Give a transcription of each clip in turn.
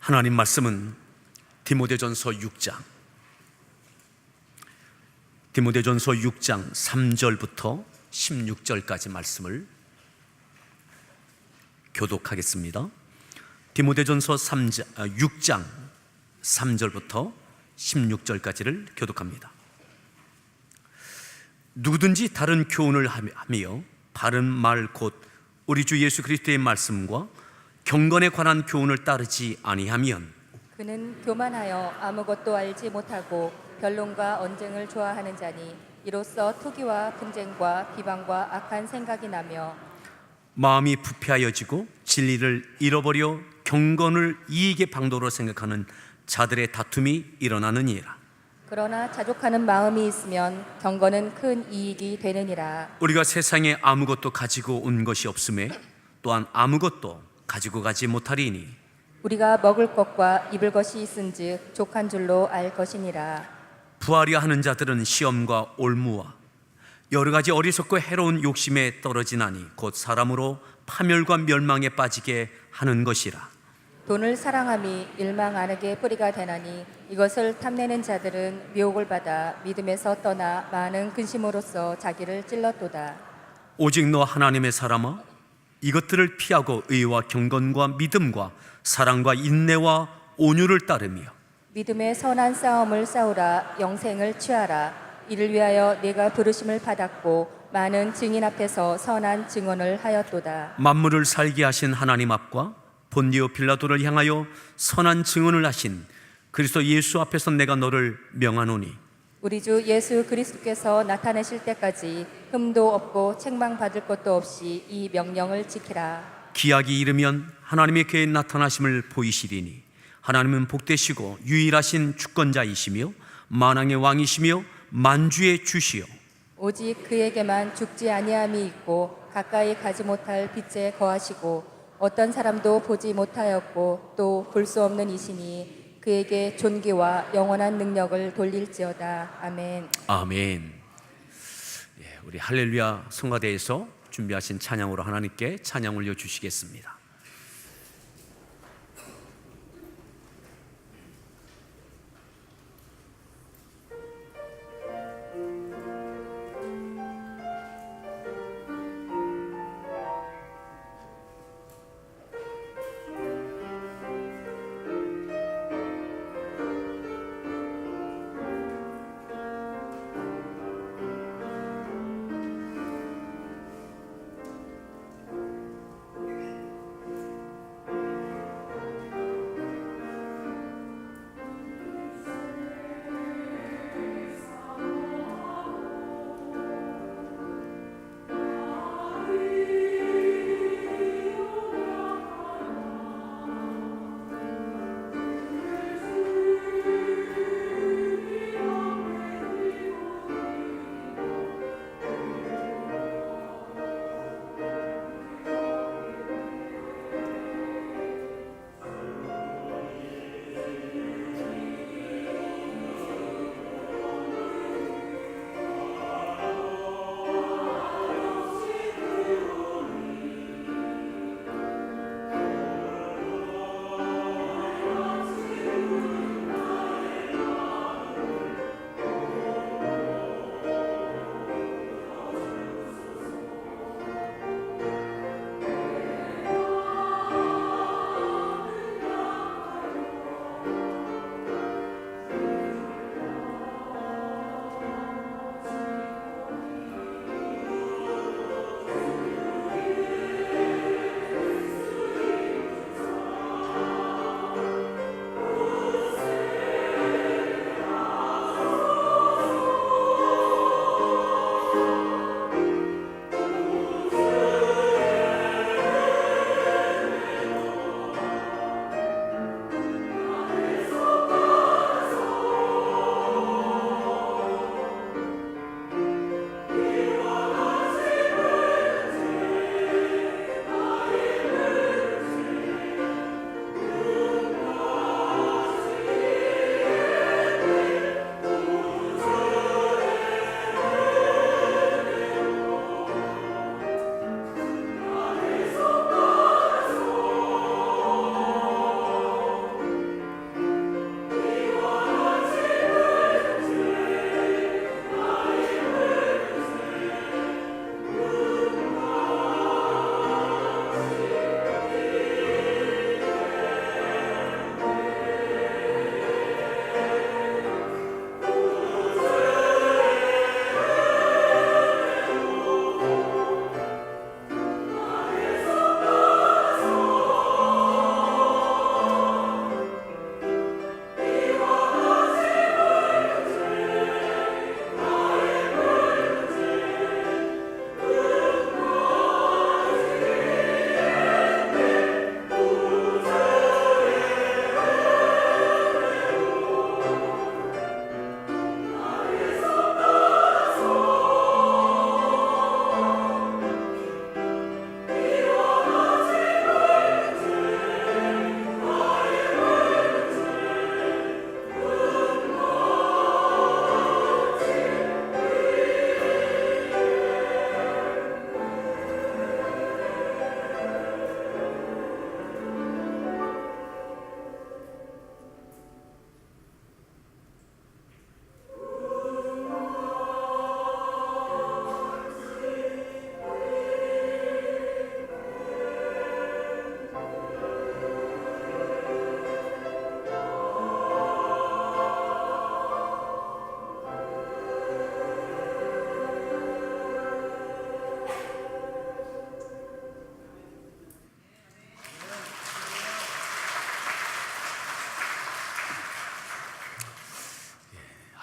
하나님 말씀은 디모데전서 6장 3절부터 16절까지 말씀을 교독하겠습니다. 디모데전서 6장 3절부터 16절까지를 교독합니다. 누구든지 다른 교훈을 하며 바른 말 곧 우리 주 예수 그리스도의 말씀과 경건에 관한 교훈을 따르지 아니하면 그는 교만하여 아무것도 알지 못하고 변론과 언쟁을 좋아하는 자니 이로써 투기와 분쟁과 비방과 악한 생각이 나며 마음이 부패하여지고 진리를 잃어버려 경건을 이익의 방도로 생각하는 자들의 다툼이 일어나느니라. 그러나 자족하는 마음이 있으면 경건은 큰 이익이 되느니라. 우리가 세상에 아무것도 가지고 온 것이 없음에 또한 아무것도 가지고 가지 못하리니 우리가 먹을 것과 입을 것이 있은즉 족한 줄로 알 것이니라. 부하려 하는 자들은 시험과 올무와 여러 가지 어리석고 해로운 욕심에 떨어지나니 곧 사람으로 파멸과 멸망에 빠지게 하는 것이라. 돈을 사랑함이 일망안익의 뿌리가 되나니 이것을 탐내는 자들은 미혹을 받아 믿음에서 떠나 많은 근심으로써 자기를 찔렀도다. 오직 너 하나님의 사람아, 이것들을 피하고 의와 경건과 믿음과 사랑과 인내와 온유를 따르며 믿음의 선한 싸움을 싸우라. 영생을 취하라. 이를 위하여 네가 부르심을 받았고 많은 증인 앞에서 선한 증언을 하였도다. 만물을 살게 하신 하나님 앞과 본디오 빌라도를 향하여 선한 증언을 하신 그리스도 예수 앞에서 내가 너를 명하노니 우리 주 예수 그리스도께서 나타내실 때까지 흠도 없고 책망받을 것도 없이 이 명령을 지키라. 기약이 이르면 하나님의 그의 나타나심을 보이시리니 하나님은 복되시고 유일하신 주권자이시며 만왕의 왕이시며 만주의 주시요 오직 그에게만 죽지 아니함이 있고 가까이 가지 못할 빛에 거하시고 어떤 사람도 보지 못하였고 또 볼 수 없는 이시니 그에게 존귀와 영원한 능력을 돌릴지어다. 아멘. 아멘. 우리 할렐루야 성가대에서 준비하신 찬양으로 하나님께 찬양 올려주시겠습니다.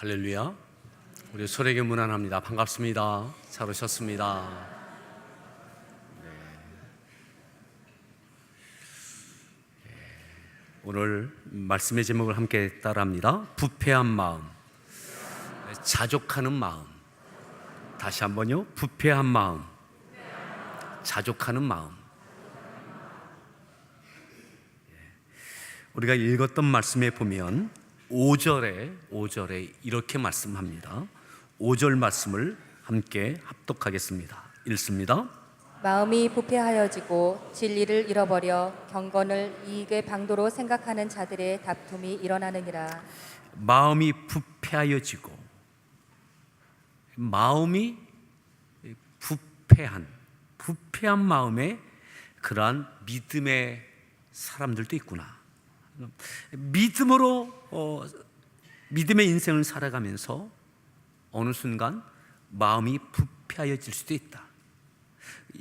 할렐루야. 우리 소래교 문안합니다. 반갑습니다. 잘 오셨습니다. 오늘 말씀의 제목을 함께 따라합니다. 부패한 마음, 자족하는 마음. 다시 한번요. 부패한 마음, 자족하는 마음. 우리가 읽었던 말씀에 보면 5절에 이렇게 말씀합니다. 5절 말씀을 함께 합독하겠습니다. 읽습니다. 마음이 부패하여지고 진리를 잃어버려 경건을 이익의 방도로 생각하는 자들의 다툼이 일어나느니라. 마음이 부패하여지고, 마음이 부패한 마음에 그러한 믿음의 사람들도 있구나. 믿음의 인생을 살아가면서 어느 순간 마음이 부패하여질 수도 있다.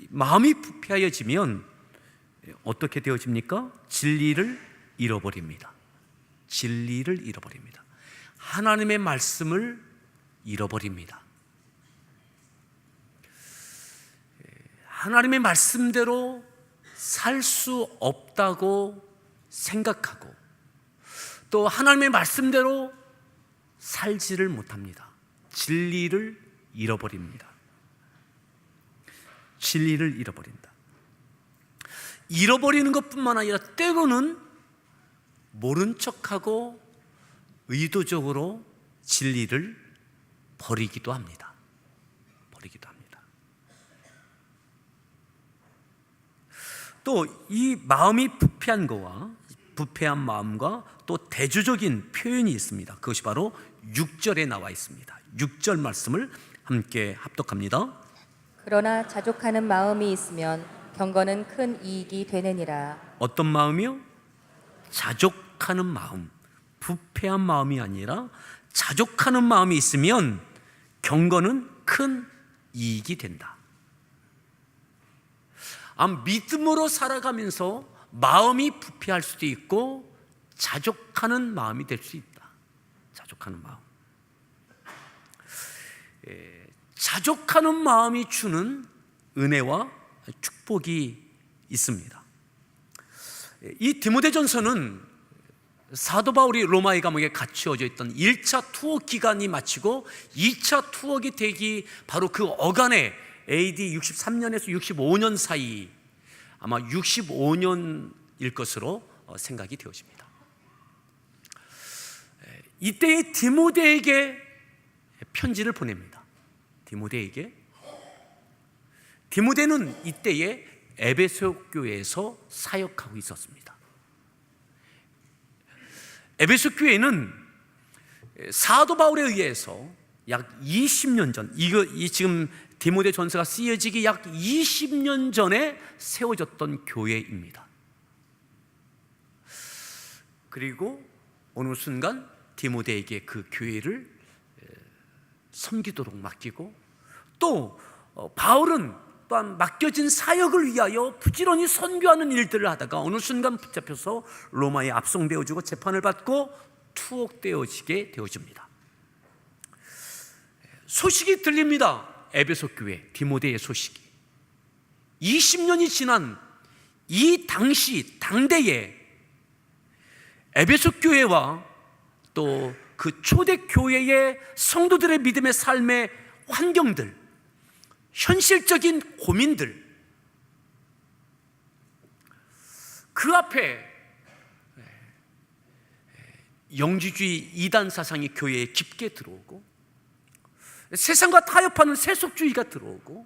마음이 부패하여지면 어떻게 되어집니까? 진리를 잃어버립니다. 진리를 잃어버립니다. 하나님의 말씀을 잃어버립니다. 하나님의 말씀대로 살 수 없다고 생각하고 또 하나님의 말씀대로 살지를 못합니다. 진리를 잃어버립니다. 진리를 잃어버린다. 잃어버리는 것뿐만 아니라 때로는 모른 척하고 의도적으로 진리를 버리기도 합니다. 버리기도 합니다. 또 이 마음이 부패한 마음과 또 대조적인 표현이 있습니다. 그것이 바로 6절에 나와 있습니다. 6절 말씀을 함께 합독합니다. 그러나 자족하는 마음이 있으면 경건은 큰 이익이 되느니라. 어떤 마음이요? 자족하는 마음, 부패한 마음이 아니라 자족하는 마음이 있으면 경건은 큰 이익이 된다. 믿음으로 살아가면서 마음이 부패할 수도 있고 자족하는 마음이 될 수 있다. 자족하는 마음. 자족하는 마음이 주는 은혜와 축복이 있습니다. 이 디모데전서는 사도 바울이 로마의 감옥에 갇혀져 있던 1차 투옥 기간이 마치고 2차 투옥이 되기 바로 그 어간에 AD 63년에서 65년 사이, 아마 65년일 것으로 생각이 되어집니다. 이때의 디모데에게 편지를 보냅니다. 디모데는 이때에 에베소 교회에서 사역하고 있었습니다. 에베소 교회는 사도 바울에 의해서 약 20년 전, 이 지금 디모데 전서가 쓰여지기 약 20년 전에 세워졌던 교회입니다. 그리고 어느 순간 디모데에게 그 교회를 섬기도록 맡기고 또 바울은 또한 맡겨진 사역을 위하여 부지런히 선교하는 일들을 하다가 어느 순간 붙잡혀서 로마에 압송되어지고 재판을 받고 투옥되어지게 되어집니다. 소식이 들립니다. 에베소 교회 디모데의 소식이 20년이 지난 이 당대에 에베소 교회와 또 그 초대 교회의 성도들의 믿음의 삶의 환경들, 현실적인 고민들, 그 앞에 영지주의 이단 사상이 교회에 깊게 들어오고 세상과 타협하는 세속주의가 들어오고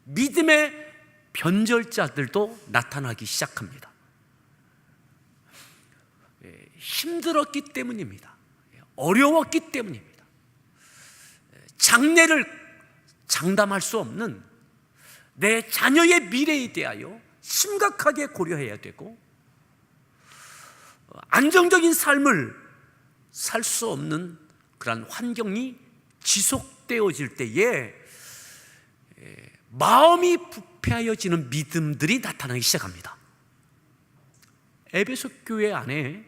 믿음의 변절자들도 나타나기 시작합니다. 힘들었기 때문입니다. 어려웠기 때문입니다. 장래를 장담할 수 없는 내 자녀의 미래에 대하여 심각하게 고려해야 되고 안정적인 삶을 살 수 없는 그런 환경이 지속되어질 때에 마음이 부패하여지는 믿음들이 나타나기 시작합니다. 에베소 교회 안에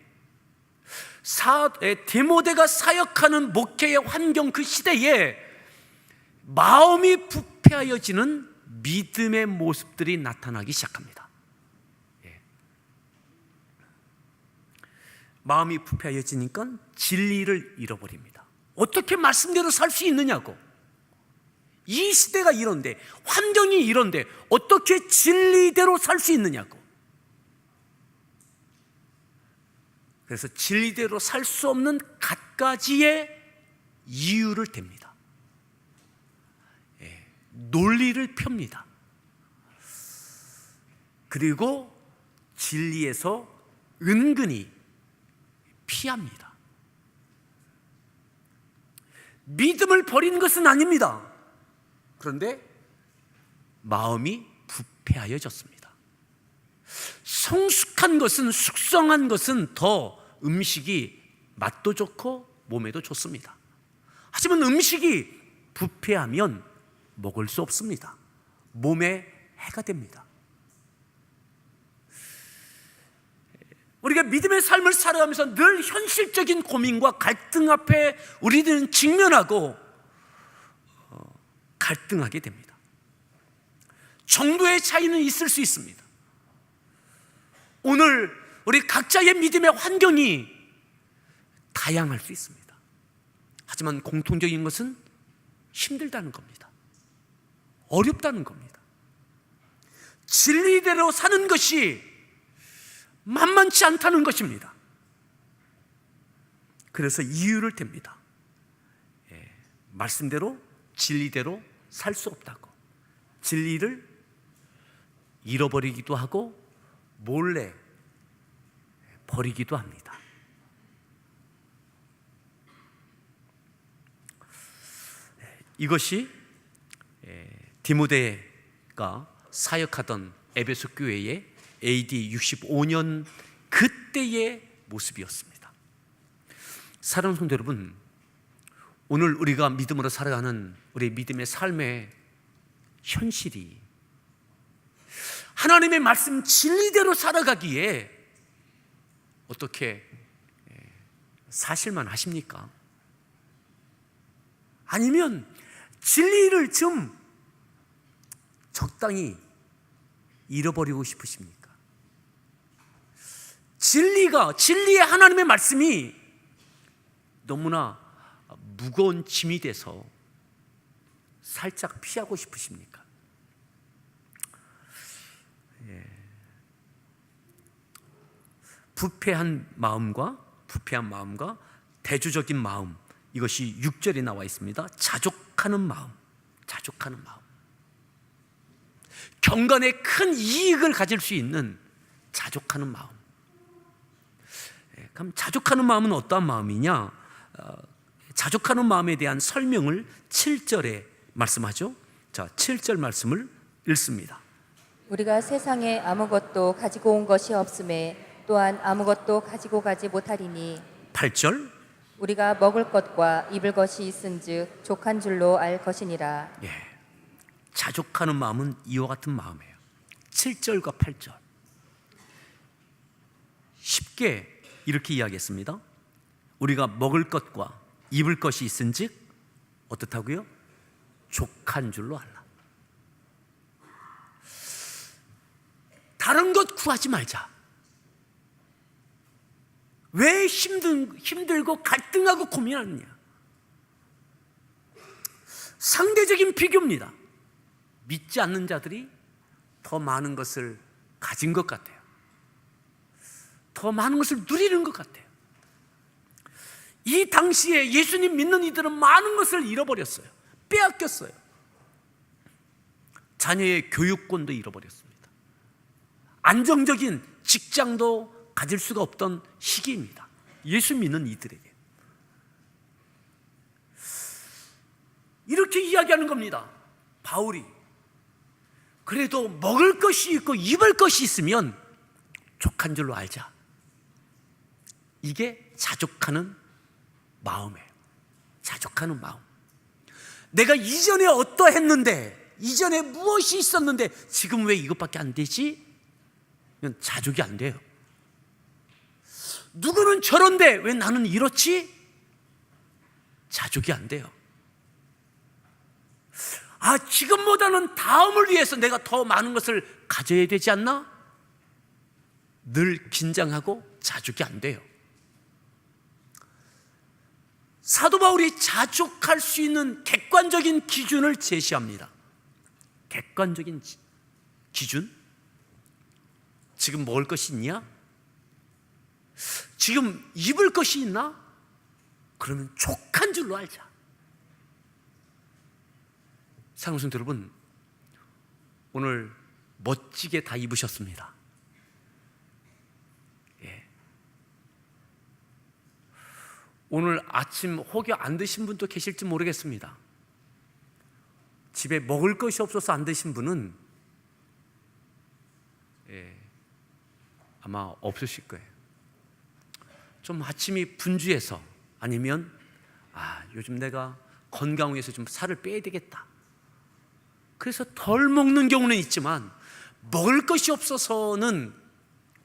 디모데가 사역하는 목회의 환경, 그 시대에 마음이 부패하여지는 믿음의 모습들이 나타나기 시작합니다. 마음이 부패하여지니까 진리를 잃어버립니다. 어떻게 말씀대로 살 수 있느냐고. 이 시대가 이런데, 환경이 이런데 어떻게 진리대로 살 수 있느냐고. 그래서 진리대로 살 수 없는 갖가지의 이유를 댑니다. 논리를 펴니다. 그리고 진리에서 은근히 피합니다. 믿음을 버리는 것은 아닙니다. 그런데 마음이 부패하여졌습니다. 성숙한 것은, 숙성한 것은 더 음식이 맛도 좋고 몸에도 좋습니다. 하지만 음식이 부패하면 먹을 수 없습니다. 몸에 해가 됩니다. 우리가 믿음의 삶을 살아가면서 늘 현실적인 고민과 갈등 앞에 우리들은 직면하고 갈등하게 됩니다. 정도의 차이는 있을 수 있습니다. 오늘 우리 각자의 믿음의 환경이 다양할 수 있습니다. 하지만 공통적인 것은 힘들다는 겁니다. 어렵다는 겁니다. 진리대로 사는 것이 만만치 않다는 것입니다. 그래서 이유를 댑니다. 말씀대로, 진리대로 살 수 없다고. 진리를 잃어버리기도 하고 몰래 버리기도 합니다. 이것이 디모데가 사역하던 에베소 교회의 AD 65년 그때의 모습이었습니다. 사랑하는 성도 여러분, 오늘 우리가 믿음으로 살아가는 우리 믿음의 삶의 현실이 하나님의 말씀 진리대로 살아가기에 어떻게 사실만 하십니까? 아니면 진리를 좀 적당히 잃어버리고 싶으십니까? 진리의 하나님의 말씀이 너무나 무거운 짐이 돼서 살짝 피하고 싶으십니까? 부패한 마음과 대조적인 마음, 이것이 6절에 나와 있습니다. 자족하는 마음. 경건에 큰 이익을 가질 수 있는 자족하는 마음. 그럼 자족하는 마음은 어떠한 마음이냐? 자족하는 마음에 대한 설명을 7절에 말씀하죠. 자, 7절 말씀을 읽습니다. 우리가 세상에 아무것도 가지고 온 것이 없음에 또한 아무것도 가지고 가지 못하리니 8절. 우리가 먹을 것과 입을 것이 있은즉 족한 줄로 알 것이니라. 자족하는 마음은 이와 같은 마음이에요. 7절과 8절. 쉽게 이렇게 이야기했습니다. 우리가 먹을 것과 입을 것이 있은즉 어떻다고요? 족한 줄로 알라. 다른 것 구하지 말자. 왜 힘들고 갈등하고 고민하느냐? 상대적인 비교입니다. 믿지 않는 자들이 더 많은 것을 가진 것 같아요. 더 많은 것을 누리는 것 같아요. 이 당시에 예수님 믿는 이들은 많은 것을 잃어버렸어요. 빼앗겼어요. 자녀의 교육권도 잃어버렸습니다. 안정적인 직장도 가질 수가 없던 시기입니다. 예수 믿는 이들에게 이렇게 이야기하는 겁니다. 바울이 그래도 먹을 것이 있고 입을 것이 있으면 족한 줄로 알자. 이게 자족하는 마음이에요. 자족하는 마음. 내가 이전에 어떠했는데, 이전에 무엇이 있었는데 지금 왜 이것밖에 안 되지? 이건 자족이 안 돼요. 누구는 저런데 왜 나는 이렇지? 자족이 안 돼요. 지금보다는 다음을 위해서 내가 더 많은 것을 가져야 되지 않나? 늘 긴장하고 자족이 안 돼요. 사도 바울이 자족할 수 있는 객관적인 기준을 제시합니다. 객관적인 기준? 지금 먹을 것이 있냐? 지금 입을 것이 있나? 그러면 족한 줄로 알자. 사랑하는 성도 여러분, 오늘 멋지게 다 입으셨습니다. 오늘 아침 혹여 안 드신 분도 계실지 모르겠습니다. 집에 먹을 것이 없어서 안 드신 분은 아마 없으실 거예요. 좀 아침이 분주해서, 아니면 요즘 내가 건강을 위해서 좀 살을 빼야 되겠다, 그래서 덜 먹는 경우는 있지만, 먹을 것이 없어서는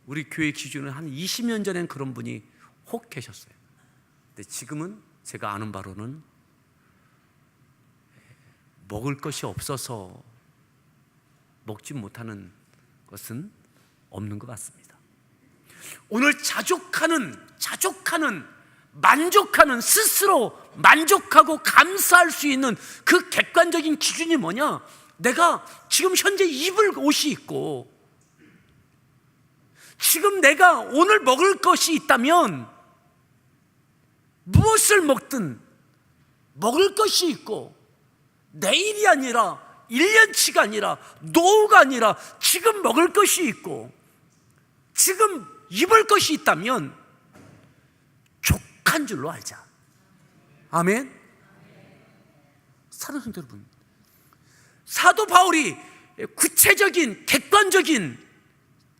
우리 교회 기준은 한 20년 전엔 그런 분이 혹 계셨어요. 근데 지금은 제가 아는 바로는 먹을 것이 없어서 먹지 못하는 것은 없는 것 같습니다. 오늘 자족하는, 만족하는, 스스로 만족하고 감사할 수 있는 그 객관적인 기준이 뭐냐? 내가 지금 현재 입을 옷이 있고, 지금 내가 오늘 먹을 것이 있다면 무엇을 먹든 먹을 것이 있고, 내일이 아니라 1년치가 아니라 노후가 아니라 지금 먹을 것이 있고 지금 입을 것이 있다면 족한 줄로 알자. 아멘. 사랑하는 성도 여러분, 사도 바울이 구체적인 객관적인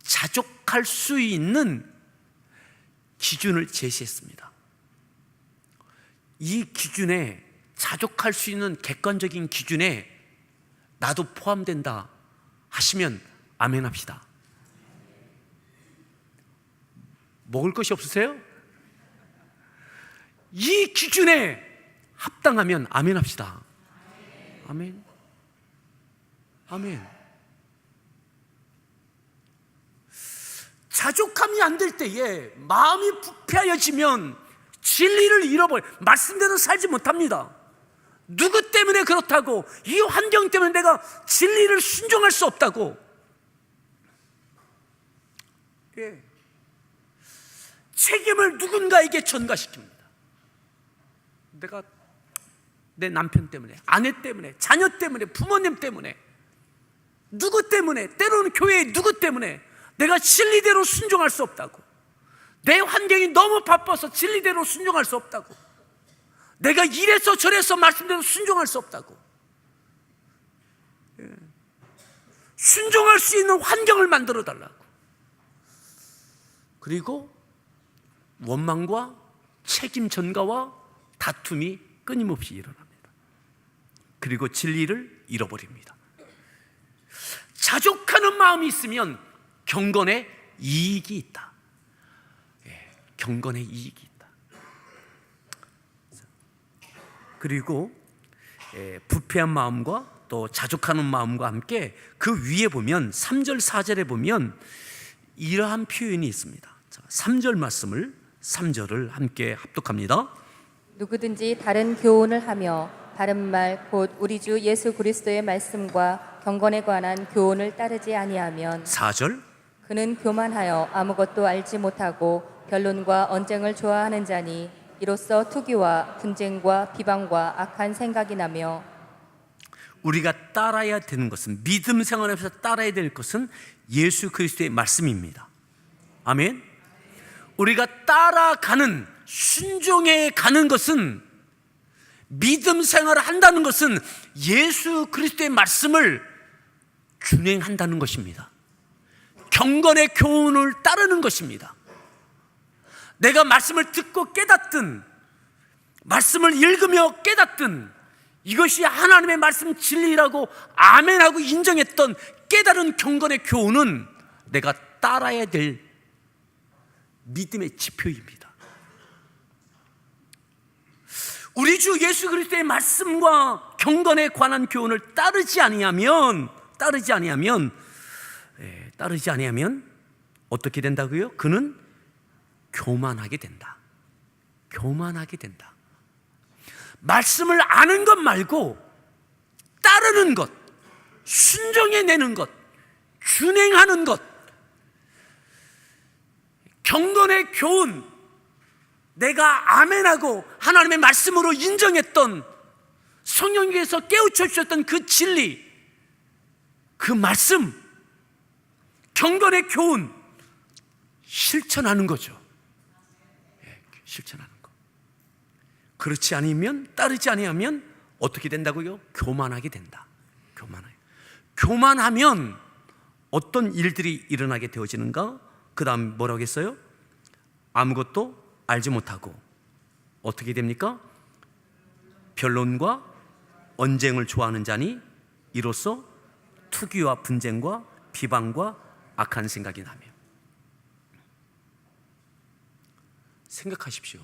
자족할 수 있는 기준을 제시했습니다. 이 기준에, 자족할 수 있는 객관적인 기준에 나도 포함된다 하시면 아멘 합시다. 먹을 것이 없으세요? 이 기준에 합당하면 아멘 합시다. 아멘. 아멘. 자족함이 안 될 때에 마음이 부패하여지면 진리를 잃어버려 말씀대로 살지 못합니다. 누구 때문에 그렇다고, 이 환경 때문에 내가 진리를 순종할 수 없다고. 책임을 누군가에게 전가시킵니다. 내가 내 남편 때문에, 아내 때문에, 자녀 때문에, 부모님 때문에, 누구 때문에, 때로는 교회의 누구 때문에 내가 진리대로 순종할 수 없다고. 내 환경이 너무 바빠서 진리대로 순종할 수 없다고. 내가 이래서 저래서 말씀대로 순종할 수 없다고. 순종할 수 있는 환경을 만들어 달라고. 그리고 원망과 책임 전가와 다툼이 끊임없이 일어납니다. 그리고 진리를 잃어버립니다. 자족하는 마음이 있으면 경건에 이익이 있다. 경건에 이익이 있다. 그리고 부패한 마음과 또 자족하는 마음과 함께 그 위에 보면 3절 4절에 보면 이러한 표현이 있습니다. 3절 말씀을, 3절을 함께 합독합니다. 누구든지 다른 교훈을 하며 바른 말 곧 우리 주 예수 그리스도의 말씀과 경건에 관한 교훈을 따르지 아니하면 4절 그는 교만하여 아무것도 알지 못하고 변론과 언쟁을 좋아하는 자니 이로써 투기와 분쟁과 비방과 악한 생각이 나며. 우리가 따라야 되는 것은, 믿음 생활에서 따라야 될 것은 예수 그리스도의 말씀입니다. 아멘. 우리가 따라가는, 순종해 가는 것은, 믿음 생활을 한다는 것은 예수 그리스도의 말씀을 준행한다는 것입니다. 경건의 교훈을 따르는 것입니다. 내가 말씀을 듣고 깨닫든, 말씀을 읽으며 깨닫든, 이것이 하나님의 말씀 진리라고 아멘하고 인정했던 깨달은 경건의 교훈은 내가 따라야 될 믿음의 지표입니다. 우리 주 예수 그리스도의 말씀과 경건에 관한 교훈을 따르지 아니하면 어떻게 된다고요? 그는 교만하게 된다. 교만하게 된다. 말씀을 아는 것 말고 따르는 것, 순종해내는 것, 준행하는 것, 경건의 교훈, 내가 아멘하고 하나님의 말씀으로 인정했던, 성령께서 깨우쳐 주셨던 그 진리, 그 말씀, 경건의 교훈 실천하는 거죠. 실천하는 거. 그렇지 않으면, 따르지 아니하면 어떻게 된다고요? 교만하게 된다. 교만하면 어떤 일들이 일어나게 되어지는가? 그 다음 뭐라고 했어요? 아무것도 알지 못하고 어떻게 됩니까? 변론과 언쟁을 좋아하는 자니 이로써 투기와 분쟁과 비방과 악한 생각이 나며. 생각하십시오.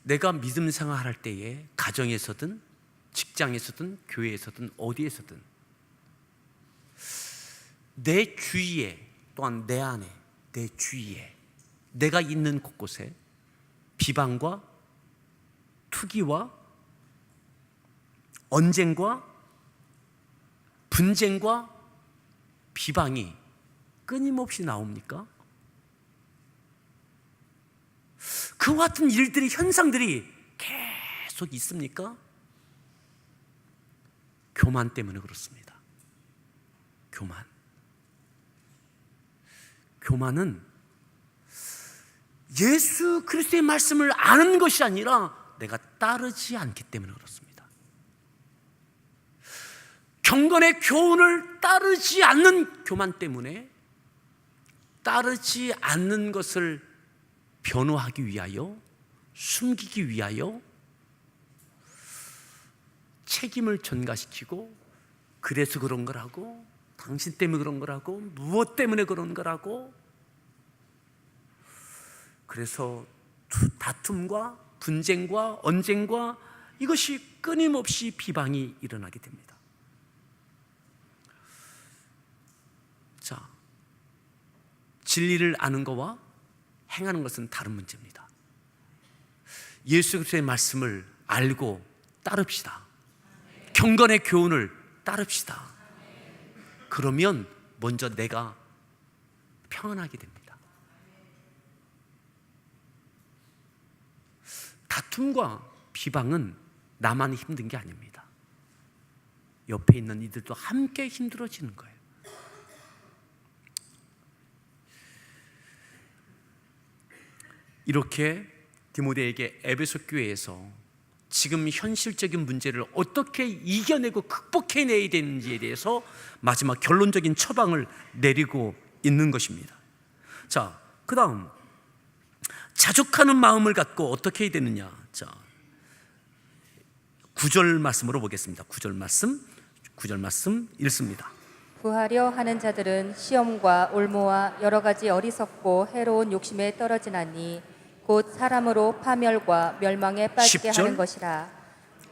내가 믿음 생활할 때에 가정에서든 직장에서든 교회에서든 어디에서든 내 주위에, 또한 내 안에, 내 주위에, 내가 있는 곳곳에 비방과 투기와 언쟁과 분쟁과 비방이 끊임없이 나옵니까? 그와 같은 일들이, 현상들이 계속 있습니까? 교만 때문에 그렇습니다. 교만은 예수 그리스도의 말씀을 아는 것이 아니라 내가 따르지 않기 때문에 그렇습니다. 경건의 교훈을 따르지 않는 교만 때문에, 따르지 않는 것을 변호하기 위하여, 숨기기 위하여 책임을 전가시키고, 그래서 그런 거라고, 당신 때문에 그런 거라고, 무엇 때문에 그런 거라고, 그래서 다툼과 분쟁과 언쟁과 이것이 끊임없이 비방이 일어나게 됩니다. 자, 진리를 아는 것과 행하는 것은 다른 문제입니다. 예수 그리스도의 말씀을 알고 따릅시다. 경건의 교훈을 따릅시다. 그러면 먼저 내가 평안하게 됩니다. 다툼과 비방은 나만 힘든 게 아닙니다. 옆에 있는 이들도 함께 힘들어지는 거예요. 이렇게 디모데에게 에베소 교회에서 지금 현실적인 문제를 어떻게 이겨내고 극복해내야 되는지에 대해서 마지막 결론적인 처방을 내리고 있는 것입니다. 자, 그 다음 자족하는 마음을 갖고 어떻게 해야 되느냐. 자, 9절 말씀으로 보겠습니다. 9절 말씀 읽습니다. 부하려 하는 자들은 시험과 올무와 여러 가지 어리석고 해로운 욕심에 떨어지나니 곧 사람으로 파멸과 멸망에 빠지게 10절. 하는 것이라.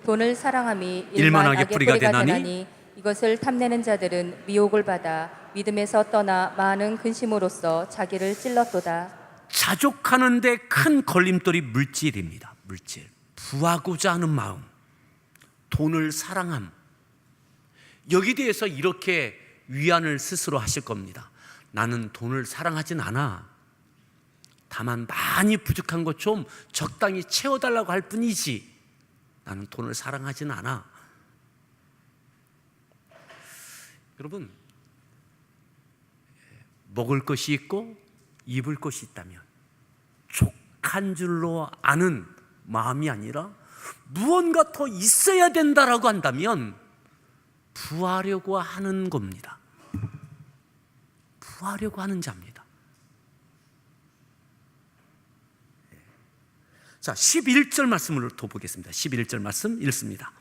돈을 사랑함이 일만하게 뿌리가 되나니 이것을 탐내는 자들은 미혹을 받아 믿음에서 떠나 많은 근심으로써 자기를 찔렀도다. 자족하는 데 큰 걸림돌이 물질입니다. 물질. 부하고자 하는 마음, 돈을 사랑함. 여기 대해서 이렇게 위안을 스스로 하실 겁니다. 나는 돈을 사랑하진 않아. 다만 많이 부족한 것 좀 적당히 채워달라고 할 뿐이지 나는 돈을 사랑하진 않아. 여러분, 먹을 것이 있고 입을 것이 있다면 족한 줄로 아는 마음이 아니라 무언가 더 있어야 된다라고 한다면 부하려고 하는 겁니다. 부하려고 하는 자입니다. 자, 11절 말씀을 더 보겠습니다. 11절 말씀 읽습니다.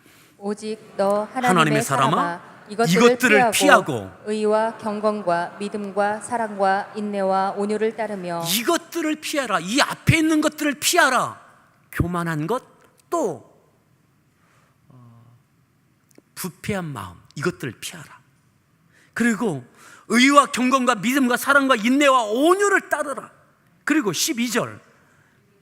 오직 너 하나님의 하나님의 사람아, 사람아 이것들을 이것들을 피하고 피하고 의와 경건과 믿음과 사랑과 인내와 온유를 따르며 이것들을 피하라. 이 앞에 있는 것들을 피하라. 교만한 것, 또 부패한 마음, 이것들을 피하라. 그리고 의와 경건과 믿음과 사랑과 인내와 온유를 따르라. 그리고 12절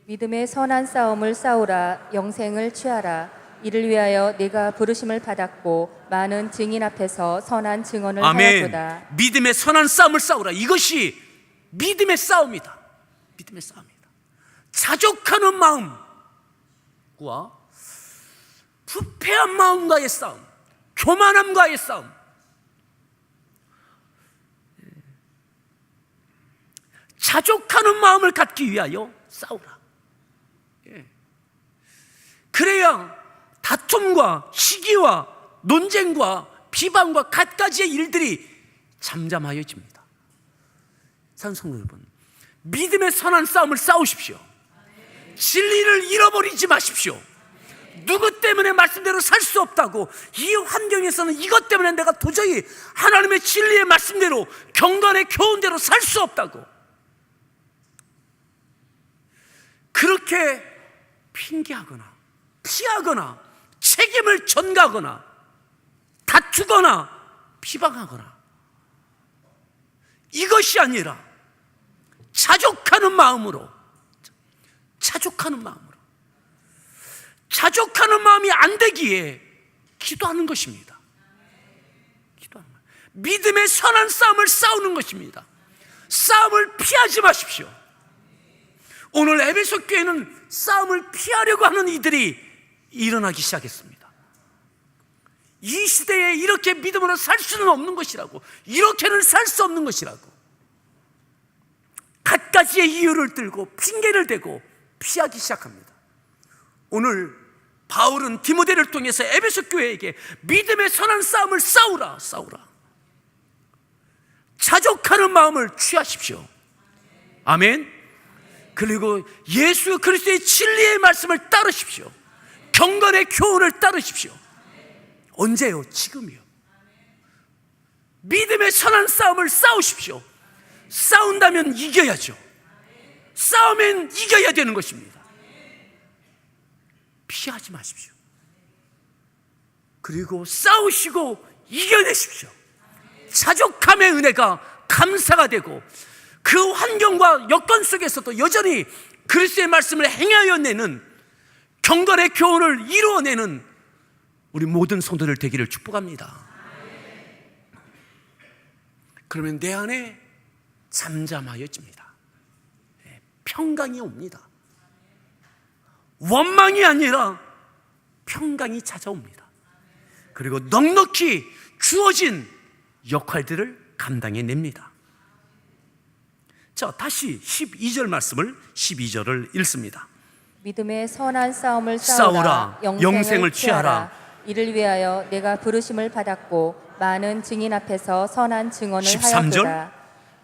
믿음의 선한 싸움을 싸우라 영생을 취하라 이를 위하여 내가 부르심을 받았고 많은 증인 앞에서 선한 증언을 아멘. 하였도다. 믿음의 선한 싸움을 싸우라. 이것이 믿음의 싸움이다. 믿음의 싸움이다. 자족하는 마음과 부패한 마음과의 싸움, 교만함과의 싸움. 자족하는 마음을 갖기 위하여 싸우라. 그래야 다툼과 시기와 논쟁과 비방과 갖가지의 일들이 잠잠하여집니다. 산성 여러분, 믿음의 선한 싸움을 싸우십시오. 진리를 잃어버리지 마십시오. 누구 때문에 말씀대로 살 수 없다고, 이 환경에서는 이것 때문에 내가 도저히 하나님의 진리의 말씀대로 경건의 교훈대로 살 수 없다고 그렇게 핑계하거나 피하거나 책임을 전가하거나 다투거나 비방하거나, 이것이 아니라 자족하는 마음으로, 자족하는 마음이 안 되기에 기도하는 것입니다. 기도하는 거예요. 믿음의 선한 싸움을 싸우는 것입니다. 싸움을 피하지 마십시오. 오늘 에베소 교회는 싸움을 피하려고 하는 이들이 일어나기 시작했습니다. 이 시대에 이렇게 믿음으로 살 수는 없는 것이라고, 이렇게는 살 수 없는 것이라고 갖가지의 이유를 들고 핑계를 대고 피하기 시작합니다. 오늘 바울은 디모데를 통해서 에베소 교회에게 믿음의 선한 싸움을 싸우라. 자족하는 마음을 취하십시오. 아멘. 그리고 예수 그리스도의 진리의 말씀을 따르십시오. 경건의 교훈을 따르십시오. 언제요? 지금이요. 믿음의 선한 싸움을 싸우십시오. 싸운다면 이겨야죠. 싸우면 이겨야 되는 것입니다. 피하지 마십시오. 그리고 싸우시고 이겨내십시오. 자족함의 은혜가 감사가 되고, 그 환경과 여건 속에서도 여전히 그리스도의 말씀을 행하여 내는 경건의 교훈을 이루어내는 우리 모든 성도들 되기를 축복합니다. 그러면 내 안에 잠잠하여집니다. 평강이 옵니다. 원망이 아니라 평강이 찾아옵니다. 그리고 넉넉히 주어진 역할들을 감당해냅니다. 자, 다시 12절 말씀을 12절을 읽습니다. 믿음의 선한 싸움을 싸우라. 싸우라 영생을 취하라. 이를 위하여 내가 부르심을 받았고 많은 증인 앞에서 선한 증언을 13절. 하였도다.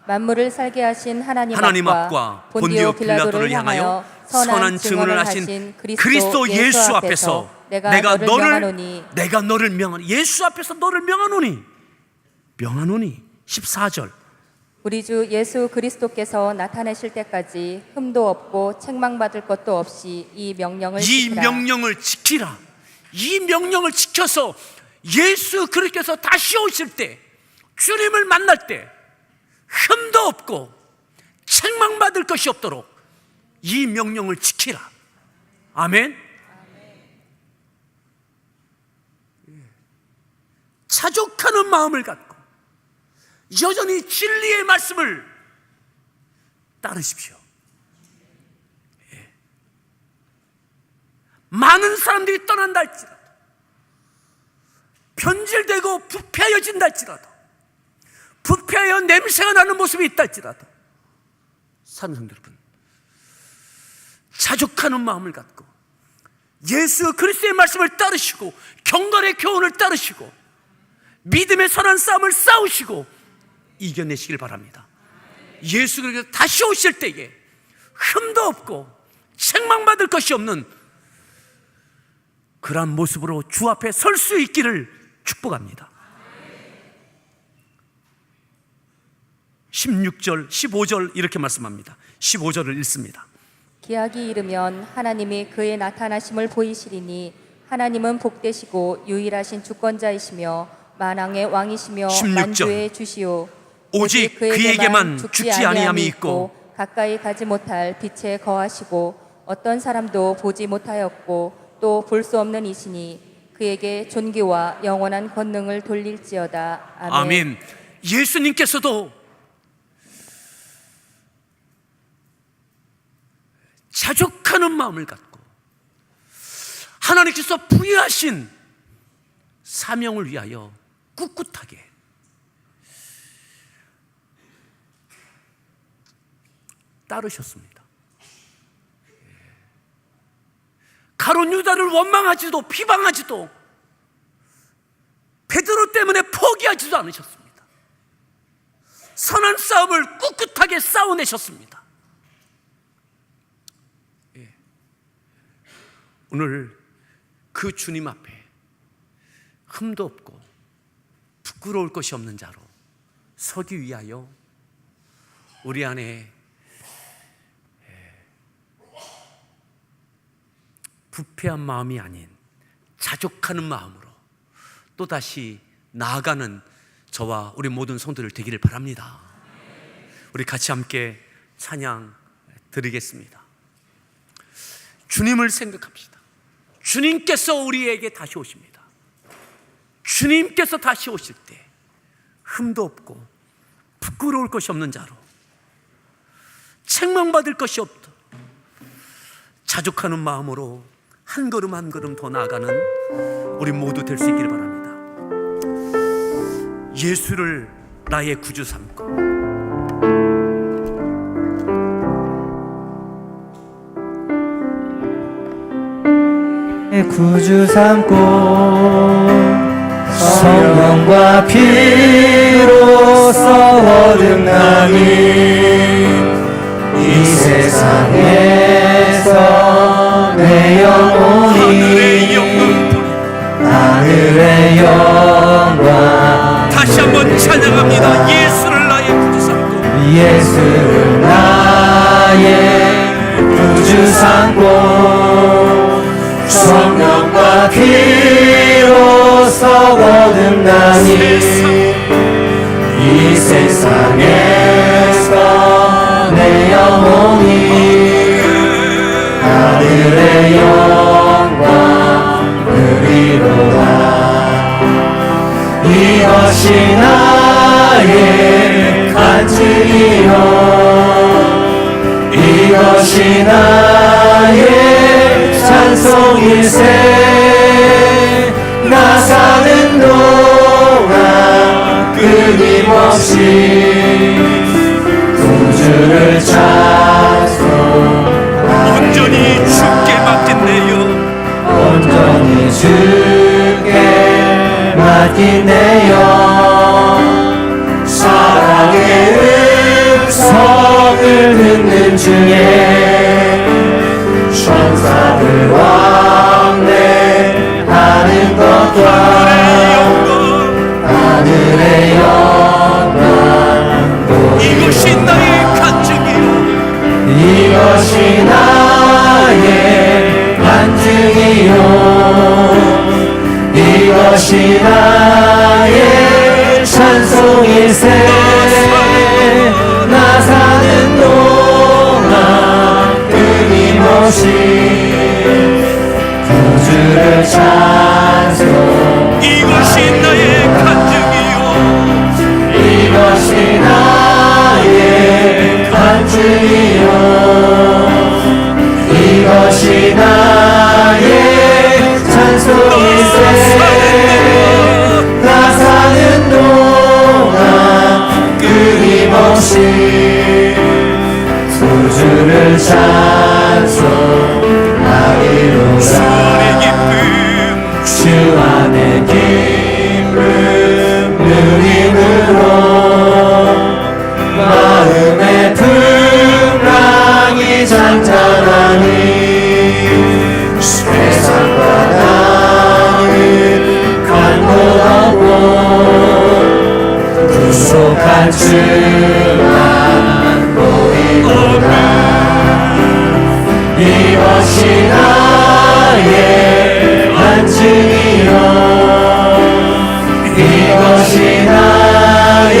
만물을 살게 하신 하나님 앞과 앞과 본디오 빌라도를 향하여 선한 증언을 하신 그리스도 예수 앞에서 내가 너를 명하노니, 예수 앞에서 너를 명하노니 14절. 우리 주 예수 그리스도께서 나타내실 때까지 흠도 없고 책망받을 것도 없이 이 명령을 지키라. 이 명령을 지켜서 예수 그리스도께서 다시 오실 때, 주님을 만날 때 흠도 없고 책망받을 것이 없도록 이 명령을 지키라. 아멘. 자족하는 마음을 갖고 여전히 진리의 말씀을 따르십시오. 많은 사람들이 떠난다 할지라도, 변질되고 부패해진다 할지라도, 부패하여 냄새가 나는 모습이 있다 할지라도, 사랑하는 여러분, 자족하는 마음을 갖고 예수 그리스도의 말씀을 따르시고 경건의 교훈을 따르시고 믿음의 선한 싸움을 싸우시고 이겨내시길 바랍니다. 예수 그리스도 다시 오실 때에 흠도 없고 책망받을 것이 없는 그러한 모습으로 주 앞에 설 수 있기를 축복합니다. 16절, 15절 이렇게 말씀합니다. 15절을 읽습니다. 기약이 이르면 하나님이 그의 나타나심을 보이시리니 하나님은 복되시고 유일하신 주권자이시며 만왕의 왕이시며 16절. 만주의 주시오. 오직 그에게만 죽지 아니함이 있고 가까이 가지 못할 빛에 거하시고 어떤 사람도 보지 못하였고 또 볼 수 없는 이시니 그에게 존귀와 영원한 권능을 돌릴지어다. 아멘. 아멘. 예수님께서도 자족하는 마음을 갖고 하나님께서 부여하신 사명을 위하여 꿋꿋하게 따르셨습니다. 가룟 유다를 원망하지도 비방하지도 베드로 때문에 포기하지도 않으셨습니다. 선한 싸움을 꿋꿋하게 싸워내셨습니다. 오늘 그 주님 앞에 흠도 없고 부끄러울 것이 없는 자로 서기 위하여 우리 안에 부패한 마음이 아닌 자족하는 마음으로 또다시 나아가는 저와 우리 모든 성도들 되기를 바랍니다. 우리 같이 함께 찬양 드리겠습니다. 주님을 생각합시다. 주님께서 우리에게 다시 오십니다. 주님께서 다시 오실 때 흠도 없고 부끄러울 것이 없는 자로 책망받을 것이 없다 자족하는 마음으로 한 걸음 한 걸음 더 나아가는 우리 모두 될 수 있기를 바랍니다. 예수를 나의 구주 삼고 구주 삼고 성령과 피로써 얻음나니 이 세상에서 내 영혼이 하늘의 영광 다시 한번 찬양합니다. 예수를 나의 구주 삼고 예수를 나의 구주 삼고 성령과 피로써 거듭나니 이 세상에서 내 영혼이 하늘의 영광 누리로다. 이것이 나의 간증이요 이것이 나의 찬송일세. 나 사는 동안 끊임없이 구주를 찬송하리라. 온전히 주께 맡긴내요. 온전히 주께 맡긴내요. 사랑의 음성을 듣는 중에 천사들 왕래하는 것과 하늘의 영광 이것이 나의 간증이요 이것이 나의 간증이요 이것이 나의 찬송일세. 나 사는 동안 끊임없이 구주를 찬송. 이것이 나의 간증이요 이것이 나의 간증이요 이것이 나의 찬송일세. 나 사는 동안 끊임없이 구주를 찬송하리로다. 주 안의 기쁨 누림으로 마음의 풍랑이 잔잔하니 세상과 이것이 나의 간증이요 이것이 나의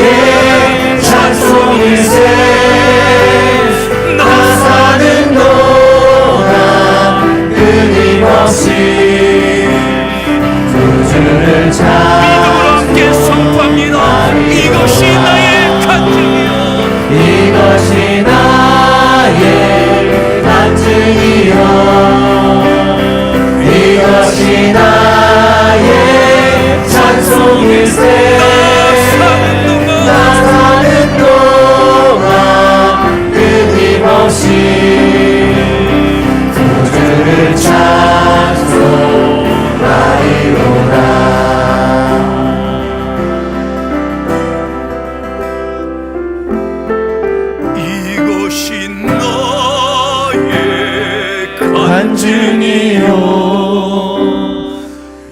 찬송일세 나 사는 동안 끊임없이 구주를 믿음으로 함께 선포합니다. 이것이 나의 간증이요 이것이 나의 간증이요 이것이 나의 찬송일세 나 사는 동안 끊임없이 구주를 찬송하리로다 이것이 나의 간증이요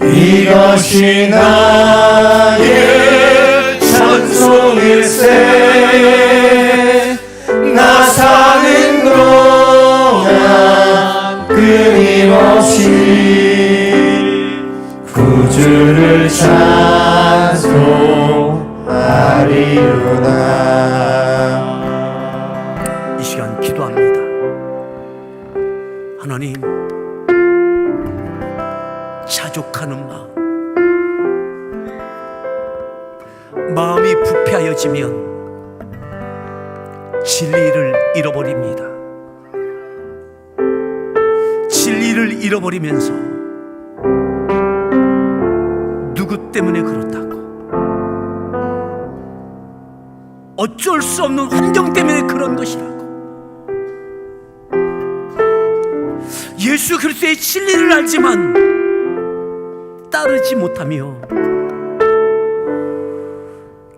이것이 나의 찬송일세 나 사는 동안 끊임없이 구주를 찬송하리로다 이 시간 기도합니다. 하나님, 자족하는 마음이 부패하여지면 진리를 잃어버립니다. 진리를 잃어버리면서 누구 때문에 그렇다고, 어쩔 수 없는 환경 때문에 그런 것이라고, 예수 그리스도의 진리를 알지만 따르지 못하며,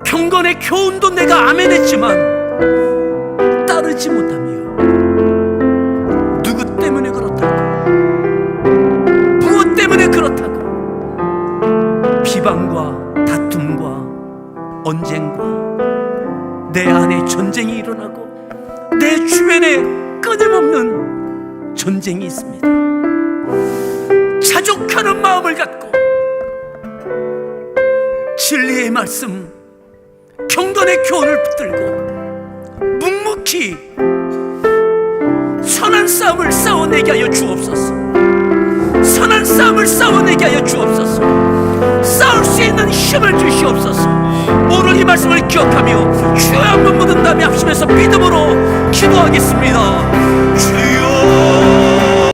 경건의 교훈도 내가 아멘했지만 따르지 못하며, 누구 때문에 그렇다고, 무엇 때문에 그렇다고 비방과 다툼과 언쟁과 내 안에 전쟁이 일어나고 내 주변에 끊임없는 전쟁이 있습니다. 자족하는 마음을 갖고 진리의 말씀, 경건의 교훈을 붙들고 묵묵히 선한 싸움을 싸워내게 하여 주옵소서. 선한 싸움을 싸워내게 하여 주옵소서. 싸울 수 있는 힘을 주시옵소서. 오늘 이 말씀을 기억하며 주여 한번 모든 다음에 합심해서 믿음으로 기도하겠습니다. 주여